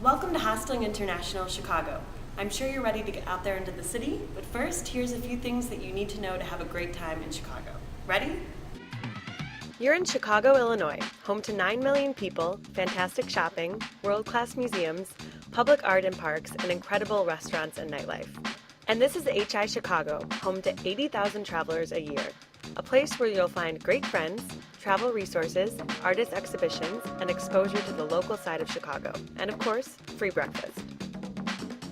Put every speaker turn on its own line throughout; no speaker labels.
Welcome to Hosteling International Chicago. I'm sure you're ready to get out there into the city, but first, here's a few things that you need to know to have a great time in Chicago. Ready? You're in Chicago, Illinois, home to 9 million people, fantastic shopping, world-class museums, public art and parks, and incredible restaurants and nightlife. And this is HI Chicago, home to 80,000 travelers a year. A place where you'll find great friends, travel resources, artist exhibitions, and exposure to the local side of Chicago. And of course, free breakfast.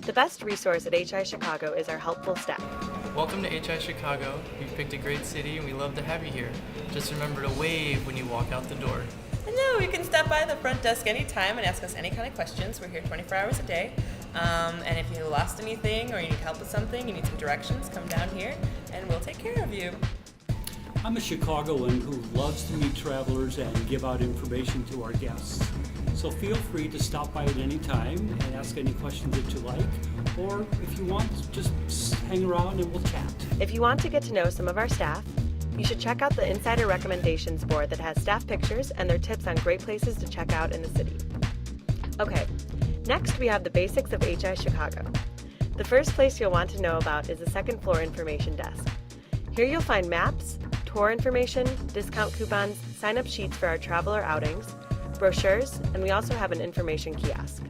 The best resource at HI Chicago is our helpful staff.
Welcome to HI Chicago. We've picked a great city and we love to have you here. Just remember to wave when you walk out the door.
Hello, you can stop by the front desk anytime and ask us any kind of questions. We're here 24 hours a day. And if you lost anything or you need help with something, you need some directions, come down here and we'll take care of you.
I'm a Chicagoan who loves to meet travelers and give out information to our guests. So feel free to stop by at any time and ask any questions that you like, or if you want, just hang around and we'll chat.
If you want to get to know some of our staff, you should check out the Insider Recommendations board that has staff pictures and their tips on great places to check out in the city. Okay, next we have the basics of HI Chicago. The first place you'll want to know about is the second floor information desk. Here you'll find maps, tour information, discount coupons, sign-up sheets for our traveler outings, brochures, and we also have an information kiosk.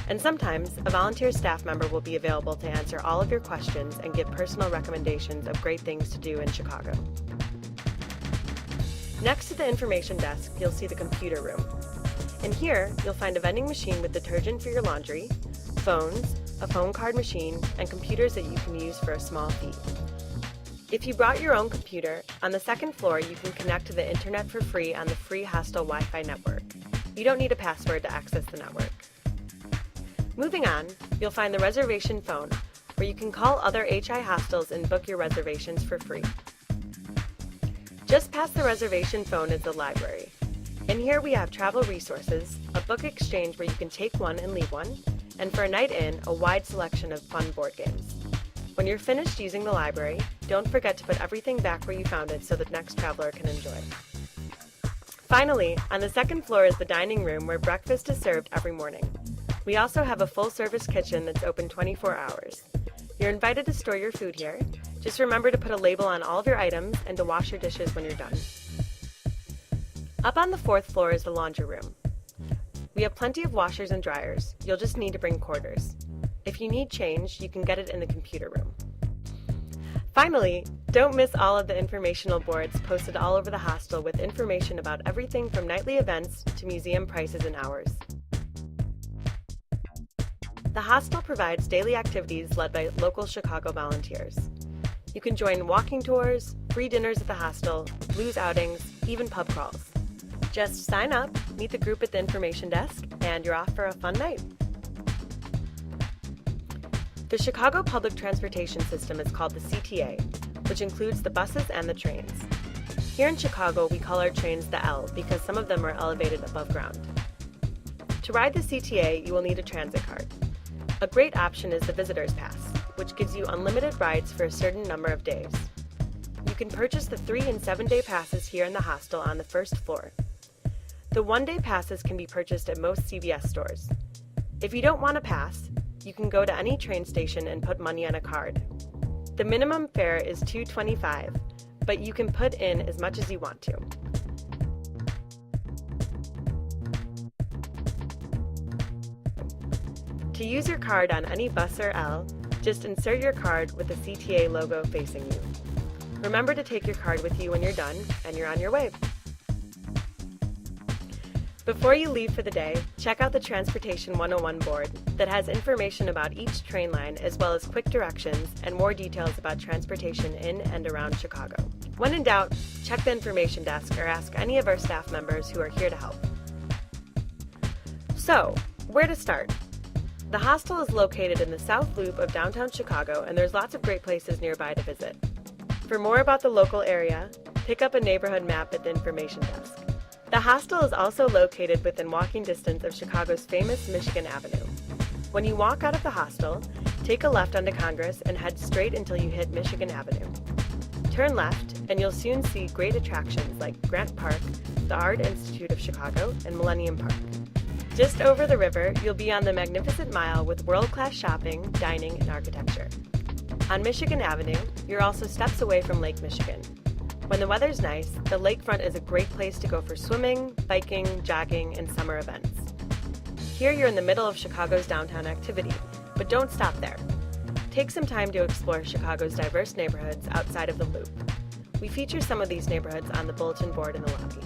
And sometimes, a volunteer staff member will be available to answer all of your questions and give personal recommendations of great things to do in Chicago. Next to the information desk, you'll see the computer room. In here, you'll find a vending machine with detergent for your laundry, phones, a phone card machine, and computers that you can use for a small fee. If you brought your own computer, on the second floor you can connect to the internet for free on the free Hostel Wi-Fi network. You don't need a password to access the network. Moving on, you'll find the reservation phone, where you can call other HI hostels and book your reservations for free. Just past the reservation phone is the library. In here we have travel resources, a book exchange where you can take one and leave one, and for a night in, a wide selection of fun board games. When you're finished using the library, don't forget to put everything back where you found it so the next traveler can enjoy. Finally, on the second floor is the dining room where breakfast is served every morning. We also have a full-service kitchen that's open 24 hours. You're invited to store your food here. Just remember to put a label on all of your items and to wash your dishes when you're done. Up on the fourth floor is the laundry room. We have plenty of washers and dryers. You'll just need to bring quarters. If you need change, you can get it in the computer room. Finally, don't miss all of the informational boards posted all over the hostel with information about everything from nightly events to museum prices and hours. The hostel provides daily activities led by local Chicago volunteers. You can join walking tours, free dinners at the hostel, blues outings, even pub crawls. Just sign up, meet the group at the information desk, and you're off for a fun night. The Chicago Public Transportation System is called the CTA, which includes the buses and the trains. Here in Chicago, we call our trains the L because some of them are elevated above ground. To ride the CTA, you will need a transit card. A great option is the Visitor's Pass, which gives you unlimited rides for a certain number of days. You can purchase the 3- and 7-day passes here in the hostel on the first floor. The 1-day passes can be purchased at most CVS stores. If you don't want a pass, you can go to any train station and put money on a card. The minimum fare is $2.25, but you can put in as much as you want to. To use your card on any bus or L, just insert your card with the CTA logo facing you. Remember to take your card with you when you're done, and you're on your way. Before you leave for the day, check out the Transportation 101 board that has information about each train line as well as quick directions and more details about transportation in and around Chicago. When in doubt, check the information desk or ask any of our staff members who are here to help. So, where to start? The hostel is located in the South Loop of downtown Chicago, and there's lots of great places nearby to visit. For more about the local area, pick up a neighborhood map at the information desk. The hostel is also located within walking distance of Chicago's famous Michigan Avenue. When you walk out of the hostel, take a left onto Congress and head straight until you hit Michigan Avenue. Turn left, and you'll soon see great attractions like Grant Park, the Art Institute of Chicago, and Millennium Park. Just over the river, you'll be on the Magnificent Mile with world-class shopping, dining, and architecture. On Michigan Avenue, you're also steps away from Lake Michigan. When the weather's nice, the lakefront is a great place to go for swimming, biking, jogging, and summer events. Here you're in the middle of Chicago's downtown activity, but don't stop there. Take some time to explore Chicago's diverse neighborhoods outside of the Loop. We feature some of these neighborhoods on the bulletin board in the lobby.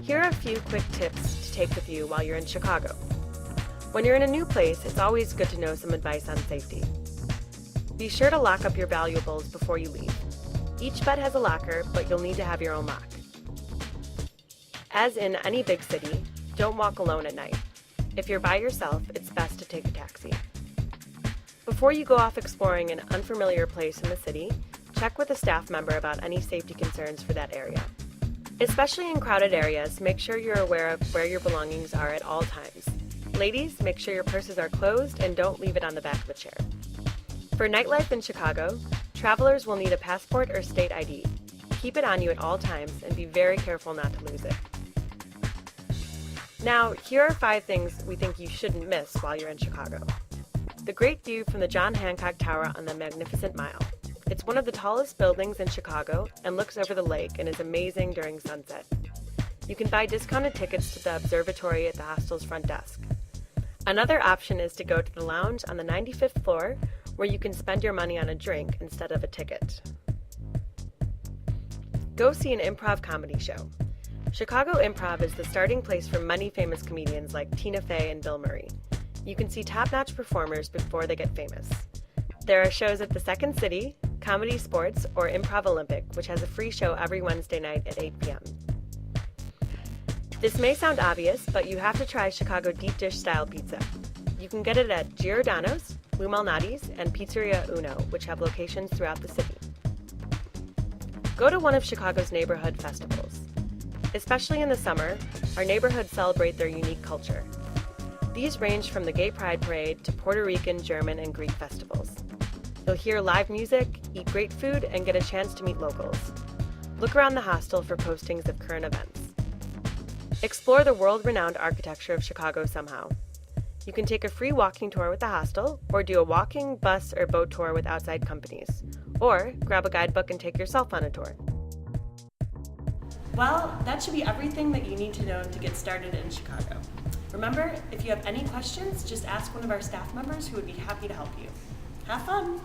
Here are a few quick tips to take with you while you're in Chicago. When you're in a new place, it's always good to know some advice on safety. Be sure to lock up your valuables before you leave. Each bed has a locker, but you'll need to have your own lock. As in any big city, don't walk alone at night. If you're by yourself, it's best to take a taxi. Before you go off exploring an unfamiliar place in the city, check with a staff member about any safety concerns for that area. Especially in crowded areas, make sure you're aware of where your belongings are at all times. Ladies, make sure your purses are closed and don't leave it on the back of a chair. For nightlife in Chicago, travelers will need a passport or state ID. Keep it on you at all times and be very careful not to lose it. Now, here are 5 things we think you shouldn't miss while you're in Chicago. The great view from the John Hancock Tower on the Magnificent Mile. It's one of the tallest buildings in Chicago and looks over the lake and is amazing during sunset. You can buy discounted tickets to the observatory at the hostel's front desk. Another option is to go to the lounge on the 95th floor, where you can spend your money on a drink instead of a ticket. Go see an improv comedy show. Chicago Improv is the starting place for many famous comedians like Tina Fey and Bill Murray. You can see top-notch performers before they get famous. There are shows at the Second City, Comedy Sports, or Improv Olympic, which has a free show every Wednesday night at 8 p.m. This may sound obvious, but you have to try Chicago deep dish style pizza. You can get it at Giordano's, Lou Malnati's, and Pizzeria Uno, which have locations throughout the city. Go to one of Chicago's neighborhood festivals. Especially in the summer, our neighborhoods celebrate their unique culture. These range from the Gay Pride Parade to Puerto Rican, German, and Greek festivals. You'll hear live music, eat great food, and get a chance to meet locals. Look around the hostel for postings of current events. Explore the world-renowned architecture of Chicago somehow. You can take a free walking tour with the hostel, or do a walking, bus, or boat tour with outside companies. Or grab a guidebook and take yourself on a tour. Well, that should be everything that you need to know to get started in Chicago. Remember, if you have any questions, just ask one of our staff members who would be happy to help you. Have fun!